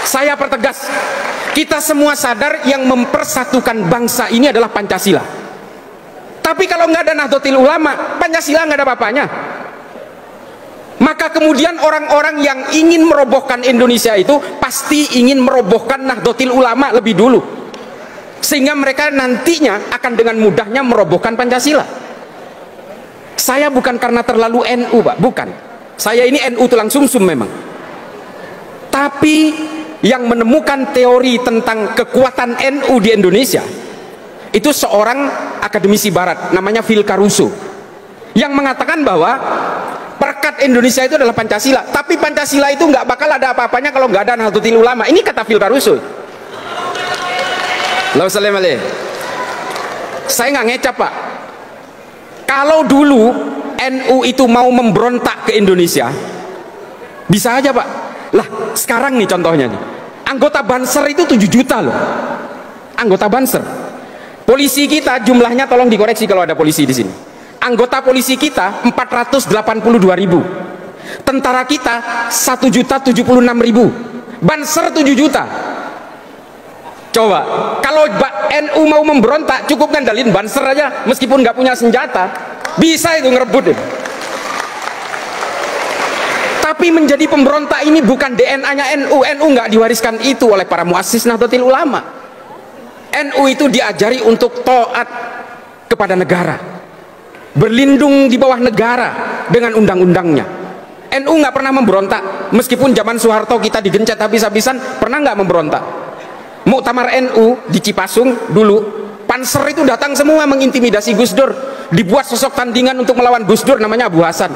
Saya pertegas, kita semua sadar yang mempersatukan bangsa ini adalah Pancasila. Tapi kalau nggak ada Nahdlatul Ulama, Pancasila nggak ada apa-apanya. Maka kemudian orang-orang yang ingin merobohkan Indonesia itu pasti ingin merobohkan Nahdlatul Ulama lebih dulu, sehingga mereka nantinya akan dengan mudahnya merobohkan Pancasila. Saya bukan karena terlalu NU, Pak, bukan. Saya ini NU tulang sumsum memang. Tapi yang menemukan teori tentang kekuatan NU di Indonesia itu seorang akademisi barat namanya Phil Caruso, yang mengatakan bahwa perekat Indonesia itu adalah Pancasila, tapi Pancasila itu nggak bakal ada apa-apanya kalau nggak ada Nahdlatul Ulama. Ini kata Phil Caruso. Saya nggak ngecap, Pak. Kalau dulu NU itu mau memberontak ke Indonesia, bisa aja, Pak. Lah sekarang nih contohnya nih, anggota Banser itu 7 juta loh, anggota Banser. Polisi kita jumlahnya, tolong dikoreksi kalau ada polisi di sini. Anggota polisi kita 482.000, tentara kita 1.076.000, Banser 7 juta. Coba kalau NU mau memberontak cukup ngandalin Banser aja, meskipun nggak punya senjata bisa itu ngerebut itu. Tapi menjadi pemberontak ini bukan DNA-nya NU. NU nggak diwariskan itu oleh para muassis Nahdlatul Ulama. NU itu diajari untuk taat kepada negara, berlindung di bawah negara dengan undang-undangnya. NU nggak pernah memberontak, meskipun zaman Soeharto kita digencet habis-habisan, pernah nggak memberontak? Muktamar NU di Cipasung dulu, Panser itu datang semua mengintimidasi Gus Dur, dibuat sosok tandingan untuk melawan Gus Dur namanya Abu Hasan.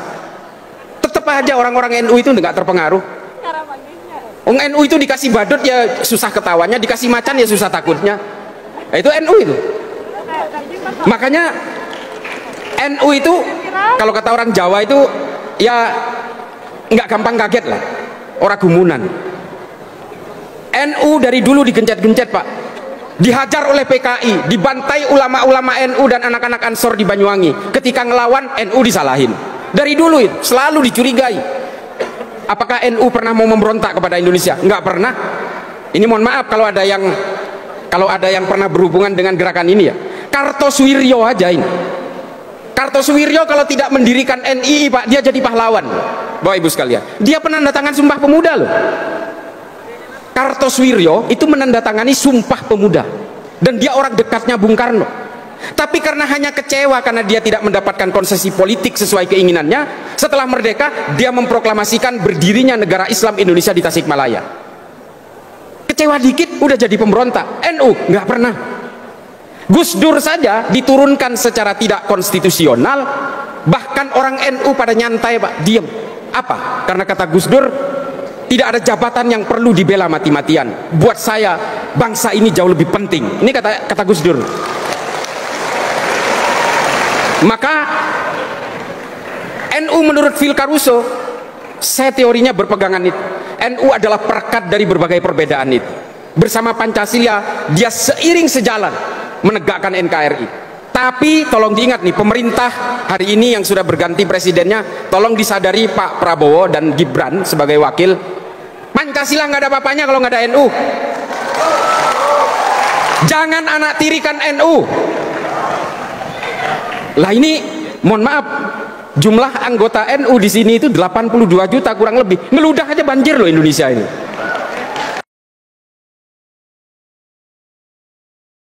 Tetap aja orang-orang NU itu nggak terpengaruh. NU itu dikasih badut ya susah ketawanya, dikasih macan ya susah takutnya. Nah, itu NU itu. Makanya NU itu kalau kata orang Jawa itu ya nggak gampang kaget lah, orang gumunan. NU dari dulu digencet-gencet, Pak, dihajar oleh PKI, dibantai ulama-ulama NU dan anak-anak Ansor di Banyuwangi. Ketika ngelawan NU disalahin. Dari dulu itu selalu dicurigai. Apakah NU pernah mau memberontak kepada Indonesia? Nggak pernah. Ini mohon maaf kalau ada yang pernah berhubungan dengan gerakan ini ya. Kartosuwiryo aja ini. Kartosuwiryo kalau tidak mendirikan NII, Pak, dia jadi pahlawan. Bapak Ibu sekalian, dia penandatangan Sumpah Pemuda loh. Kartosuwiryo itu menandatangani Sumpah Pemuda, dan dia orang dekatnya Bung Karno. Tapi karena hanya kecewa karena dia tidak mendapatkan konsesi politik sesuai keinginannya, setelah merdeka dia memproklamasikan berdirinya negara Islam Indonesia di Tasikmalaya. Kecewa dikit udah jadi pemberontak. NU nggak pernah. Gus Dur saja diturunkan secara tidak konstitusional, bahkan orang NU pada nyantai, Pak, diem. Apa? Karena kata Gus Dur, tidak ada jabatan yang perlu dibela mati-matian. Buat saya bangsa ini jauh lebih penting. Ini kata Gus Dur. Maka NU menurut Phil Caruso, saya teorinya berpegangan itu, NU adalah perekat dari berbagai perbedaan itu. Bersama Pancasila dia seiring sejalan menegakkan NKRI. Tapi tolong diingat nih, pemerintah hari ini yang sudah berganti presidennya, tolong disadari Pak Prabowo dan Gibran sebagai wakil, Pancasila nggak ada apa-apanya kalau nggak ada NU. Jangan anak tirikan NU. Lah ini mohon maaf, jumlah anggota NU di sini itu 82 juta kurang lebih. Ngeludah aja banjir loh Indonesia ini.